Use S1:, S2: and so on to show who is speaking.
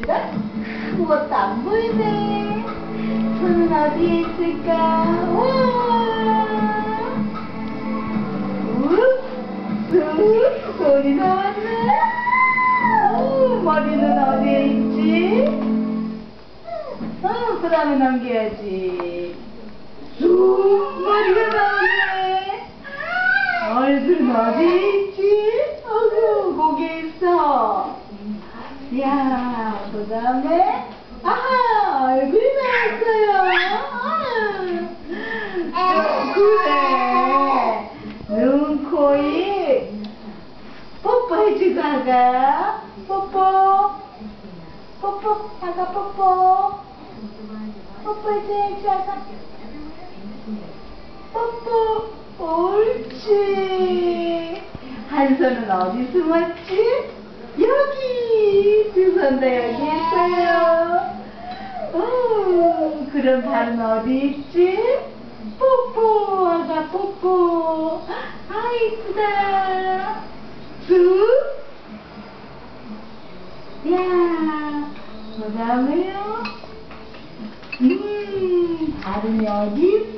S1: 그것도 안 보이네. 손은 어디에 있을까? 와! 손이 나왔네. 머리는 어디에 있지? 그 다음에 넘겨야지. 머리가 나오네. 얼굴은 어디에 있지? 목에 있어. 야, 그 다음에 얼굴이 나왔어요. 그래. 눈, 코, 입 뽀뽀해주고 아가. 뽀뽀. 아가 뽀뽀. 뽀뽀해줘야지 아가. 뽀뽀. 옳지. 한 손은 어디 숨었지? 여기. 두 손 다 여기 있어요. 그럼 발은 어디 있지? 뽀뽀. 아가 뽀뽀. 이쁘다. 야, 그 다음에요. 발은 여기